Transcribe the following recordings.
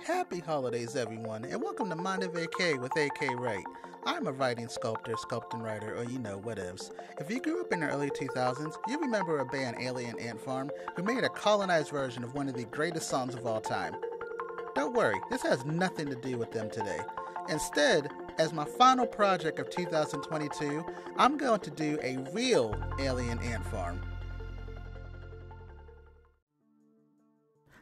Happy holidays, everyone, and welcome to Mind of AK with AK Wright. I'm a writing sculptor, sculpting writer, or whatevs. If you grew up in the early 2000s, you remember a band, Alien Ant Farm, who made a colonized version of one of the greatest songs of all time. Don't worry, this has nothing to do with them today. Instead, as my final project of 2022, I'm going to do a real Alien Ant Farm.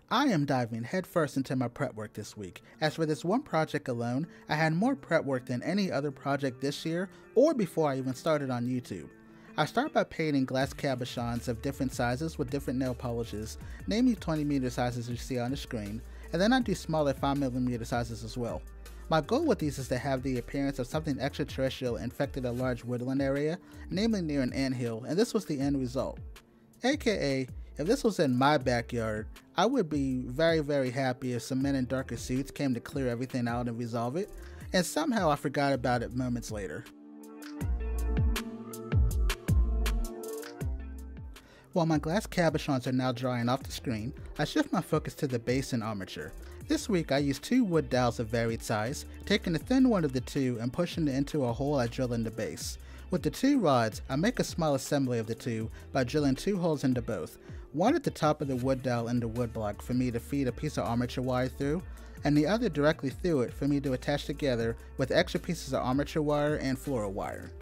I am diving headfirst into my prep work this week. As for this one project alone, I had more prep work than any other project this year or before I even started on YouTube. I start by painting glass cabochons of different sizes with different nail polishes, namely 20mm sizes you see on the screen, and then I do smaller 5mm sizes as well. My goal with these is to have the appearance of something extraterrestrial infected a large woodland area, namely near an anthill, and this was the end result. AKA, if this was in my backyard, I would be very happy if some men in darker suits came to clear everything out and resolve it, and somehow I forgot about it moments later. While my glass cabochons are now drying off the screen, I shift my focus to the base and armature. This week I used two wood dowels of varied size, taking the thin one of the two and pushing it into a hole I drill in the base. With the two rods, I make a small assembly of the two by drilling two holes into both, one at the top of the wood dowel in the wood block for me to feed a piece of armature wire through, and the other directly through it for me to attach together with extra pieces of armature wire and fluoro wire.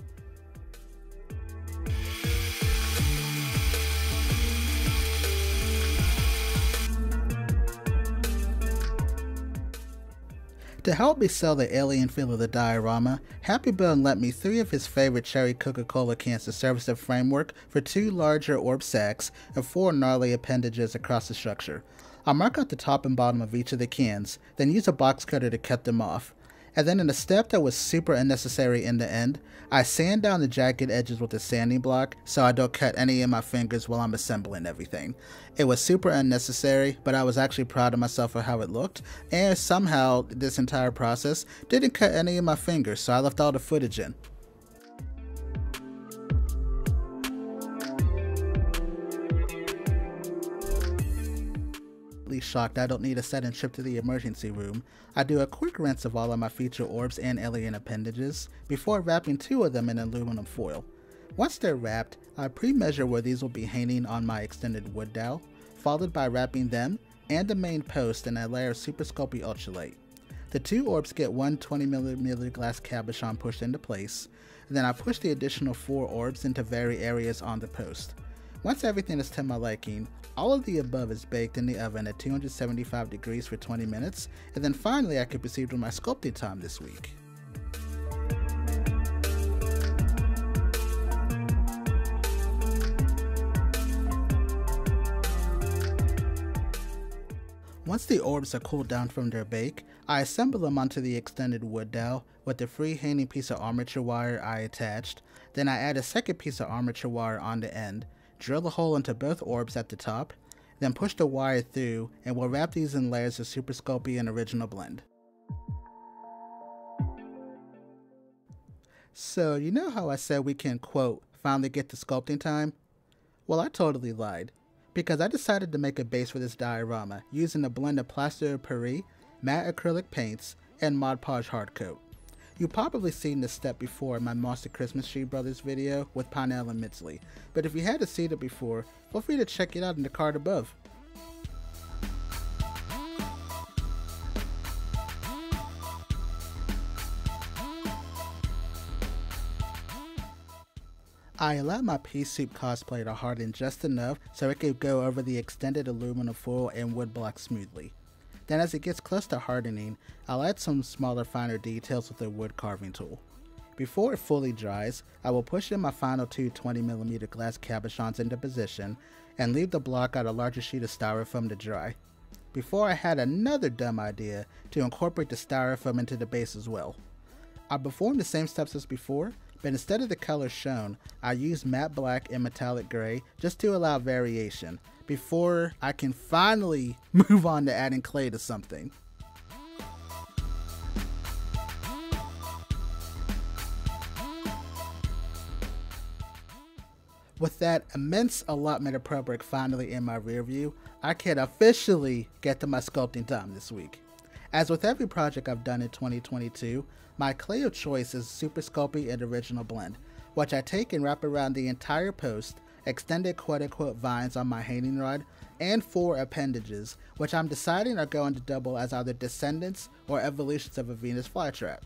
To help me sell the alien feel of the diorama, Happy Bone lent me 3 of his favorite cherry Coca-Cola cans to serve as a framework for 2 larger orb sacks and 4 gnarly appendages across the structure. I'll mark out the top and bottom of each of the cans, then use a box cutter to cut them off. And then in a step that was super unnecessary in the end, I sand down the jagged edges with a sanding block so I don't cut any of my fingers while I'm assembling everything. It was super unnecessary, but I was actually proud of myself for how it looked, and somehow this entire process didn't cut any of my fingers, so I left all the footage in. Shocked I don't need a set and trip to the emergency room, I do a quick rinse of all of my feature orbs and alien appendages before wrapping 2 of them in aluminum foil. Once they're wrapped, I pre-measure where these will be hanging on my extended wood dowel, followed by wrapping them and the main post in a layer of Super Sculpey Ultralight. The 2 orbs get one 20mm glass cabochon pushed into place, and then I push the additional 4 orbs into various areas on the post. Once everything is to my liking, all of the above is baked in the oven at 275 degrees for 20 minutes, and then finally I can proceed with my sculpting time this week. Once the orbs are cooled down from their bake, I assemble them onto the extended wood dowel with the free hanging piece of armature wire I attached, then I add a second piece of armature wire on the end, drill a hole into both orbs at the top, then push the wire through, and we'll wrap these in layers of Super Sculpey and Original Blend. So, you know how I said we can, quote, finally get to sculpting time? Well, I totally lied, because I decided to make a base for this diorama using a blend of Plaster of Paris, matte acrylic paints, and Mod Podge hard coat. You've probably seen this step before in my Monster Christmas Tree Brothers video with Parnell and Mitsley, but if you hadn't seen it before, feel free to check it out in the card above. I allowed my pea soup cosplay to harden just enough so it could go over the extended aluminum foil and wood block smoothly. Then as it gets close to hardening, I'll add some smaller finer details with a wood carving tool. Before it fully dries, I will push in my final 2 20mm glass cabochons into position and leave the block on a larger sheet of styrofoam to dry. Before I had another dumb idea to incorporate the styrofoam into the base as well. I performed the same steps as before, but instead of the colors shown, I used matte black and metallic gray just to allow variation, before I can finally move on to adding clay to something. With that immense allotment of prep work finally in my rear view, I can officially get to my sculpting time this week. As with every project I've done in 2022, my clay of choice is Super Sculpey and Original Blend, which I take and wrap around the entire post, extended quote-unquote vines on my hanging rod, and 4 appendages, which I'm deciding are going to double as either descendants or evolutions of a Venus flytrap.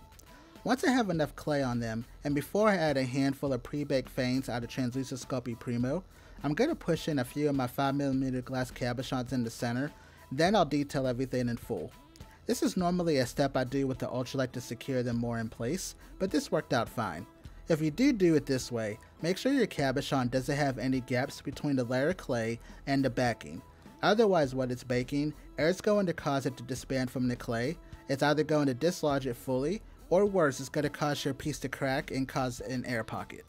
Once I have enough clay on them, and before I add a handful of pre-baked fangs out of Translucent Sculpey Primo, I'm going to push in a few of my 5mm glass cabochons in the center, then I'll detail everything in full. This is normally a step I do with the Ultralight to secure them more in place, but this worked out fine. If you do it this way, make sure your cabochon doesn't have any gaps between the layer of clay and the backing. Otherwise, when it's baking, air is going to cause it to disband from the clay, it's either going to dislodge it fully, or worse, it's going to cause your piece to crack and cause an air pocket.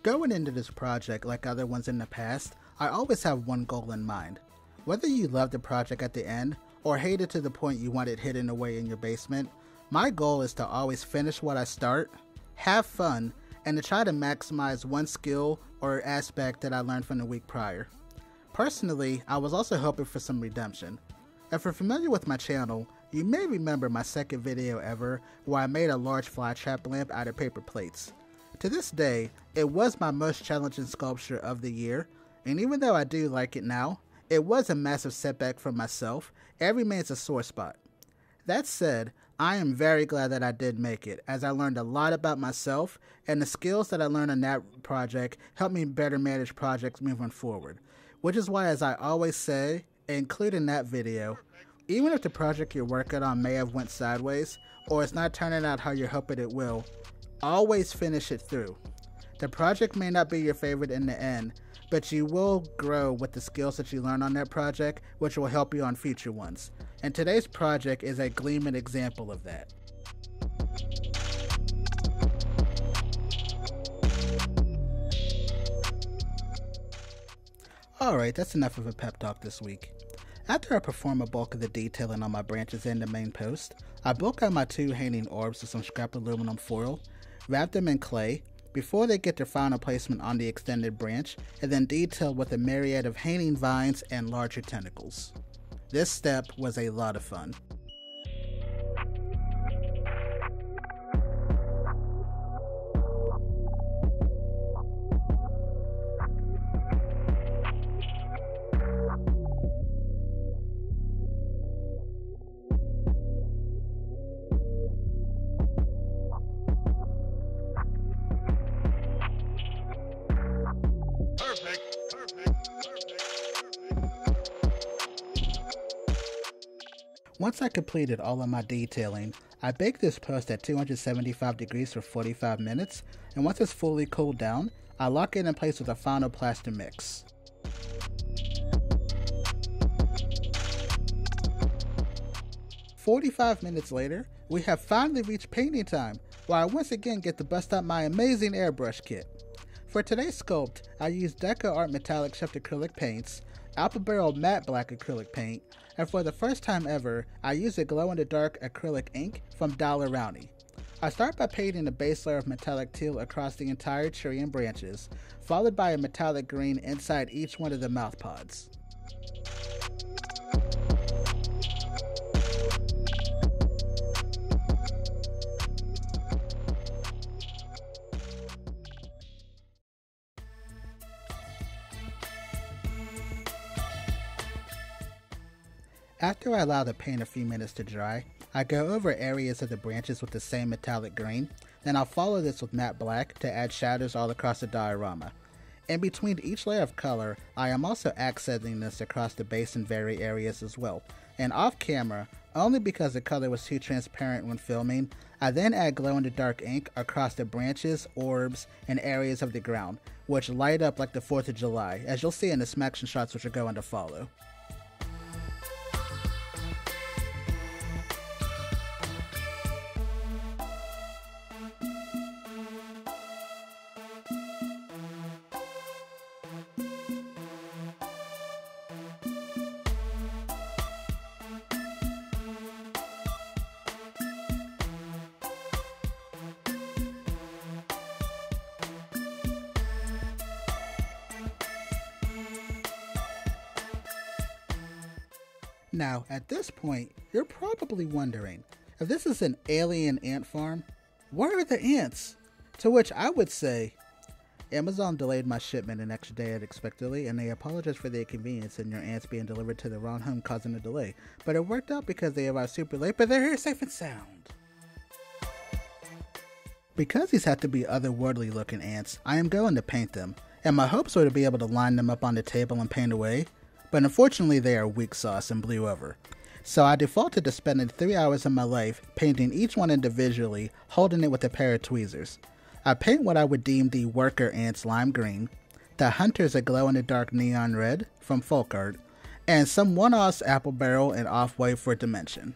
Going into this project, like other ones in the past, I always have one goal in mind. Whether you love the project at the end, or hate it to the point you want it hidden away in your basement, my goal is to always finish what I start, have fun, and to try to maximize one skill or aspect that I learned from the week prior. Personally, I was also hoping for some redemption. If you're familiar with my channel, you may remember my second video ever where I made a large fly trap lamp out of paper plates. To this day, it was my most challenging sculpture of the year, and even though I do like it now, it was a massive setback for myself. It remains a sore spot. That said, I am very glad that I did make it, as I learned a lot about myself, and the skills that I learned on that project helped me better manage projects moving forward. Which is why, as I always say, including that video, even if the project you're working on may have went sideways, or it's not turning out how you're hoping it will, always finish it through. The project may not be your favorite in the end, but you will grow with the skills that you learn on that project, which will help you on future ones. And today's project is a gleaming example of that. Alright, that's enough of a pep talk this week. After I perform a bulk of the detailing on my branches and the main post, I broke out my 2 hanging orbs with some scrap aluminum foil, wrap them in clay, before they get their final placement on the extended branch, and then detailed with a myriad of hanging vines and larger tentacles. This step was a lot of fun. Once I completed all of my detailing, I baked this post at 275 degrees for 45 minutes, and once it's fully cooled down, I lock it in place with a final plaster mix. "45 minutes later, we have finally reached painting time, where I once again get to bust out my amazing airbrush kit. For today's sculpt, I used Deco Art Metallic Shift Acrylic Paints, Apple Barrel Matte Black Acrylic Paint, and for the first time ever, I used a glow-in-the-dark acrylic ink from Daler-Rowney. I start by painting a base layer of metallic teal across the entire tree and branches, followed by a metallic green inside each one of the mouth pods. After I allow the paint a few minutes to dry, I go over areas of the branches with the same metallic green, then I'll follow this with matte black to add shadows all across the diorama. In between each layer of color, I am also accenting this across the base and very areas as well. And off camera, only because the color was too transparent when filming, I then add glow-in-the-dark ink across the branches, orbs, and areas of the ground, which light up like the 4th of July, as you'll see in the smaction shots which are going to follow. Now, at this point, you're probably wondering, if this is an alien ant farm, where are the ants? To which I would say, Amazon delayed my shipment an extra day unexpectedly, and they apologize for the inconvenience and your ants being delivered to the wrong home causing a delay. But it worked out because they arrived super late, but they're here safe and sound. Because these have to be otherworldly looking ants, I am going to paint them, and my hopes were to be able to line them up on the table and paint away, but unfortunately they are weak sauce and blew over. So I defaulted to spending 3 hours of my life painting each one individually, holding it with a pair of tweezers. I paint what I would deem the worker ants lime green, the hunters a glow-in-the-dark neon red from folk art, and some one-offs apple barrel and off-white for dimension.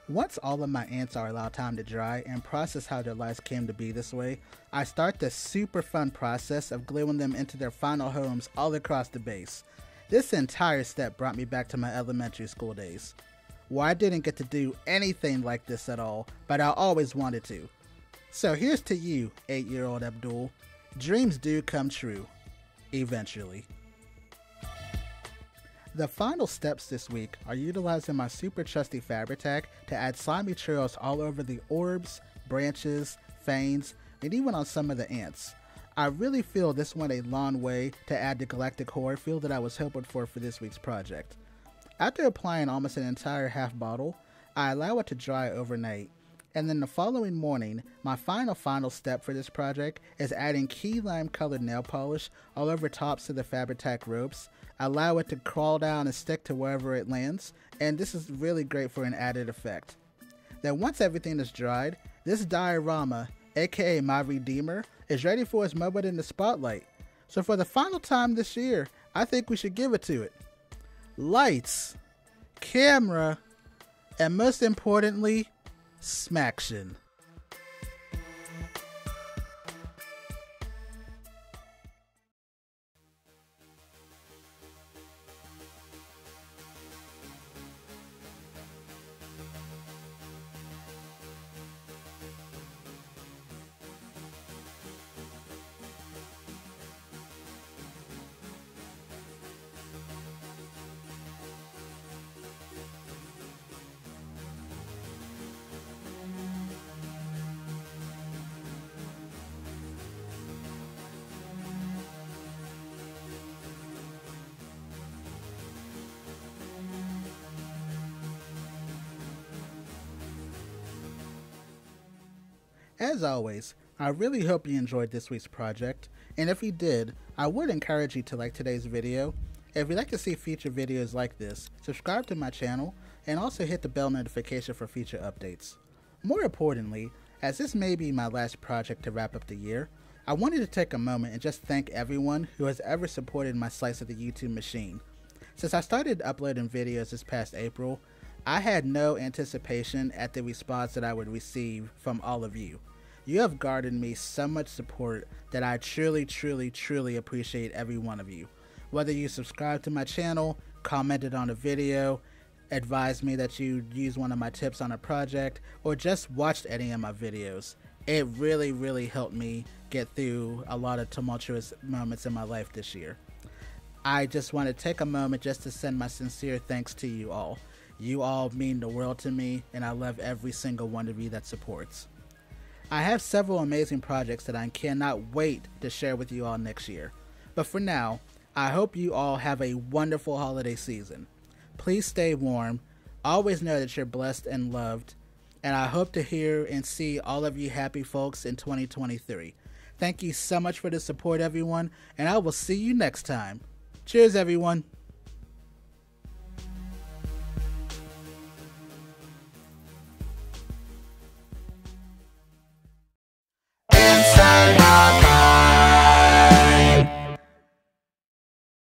Once all of my ants are allowed time to dry and process how their lives came to be this way, I start the super fun process of gluing them into their final homes all across the base. This entire step brought me back to my elementary school days, where I didn't get to do anything like this at all, but I always wanted to. So here's to you, 8-year-old Abdul. Dreams do come true. Eventually. The final steps this week are utilizing my super trusty Fabri-Tac to add slimy trails all over the orbs, branches, fangs, and even on some of the ants. I really feel this went a long way to add the galactic horror feel that I was hoping for this week's project. After applying almost an entire half bottle, I allow it to dry overnight, and then the following morning, my final step for this project is adding key lime colored nail polish all over tops of the Fabri-Tac ropes, allow it to crawl down and stick to wherever it lands, and this is really great for an added effect. Then once everything is dried, this diorama, aka my Redeemer, is ready for its moment in the spotlight. So for the final time this year, I think we should give it to it. Lights, camera, and most importantly, smaction. As always, I really hope you enjoyed this week's project, and if you did, I would encourage you to like today's video. If you'd like to see future videos like this, subscribe to my channel, and also hit the bell notification for future updates. More importantly, as this may be my last project to wrap up the year, I wanted to take a moment and just thank everyone who has ever supported my slice of the YouTube machine. Since I started uploading videos this past April, I had no anticipation at the response that I would receive from all of you. You have garnered me so much support that I truly appreciate every one of you. Whether you subscribed to my channel, commented on a video, advised me that you use one of my tips on a project, or just watched any of my videos, it really helped me get through a lot of tumultuous moments in my life this year. I just want to take a moment just to send my sincere thanks to you all. You all mean the world to me, and I love every single one of you that supports. I have several amazing projects that I cannot wait to share with you all next year. But for now, I hope you all have a wonderful holiday season. Please stay warm, always know that you're blessed and loved, and I hope to hear and see all of you happy folks in 2023. Thank you so much for the support, everyone, and I will see you next time. Cheers, everyone.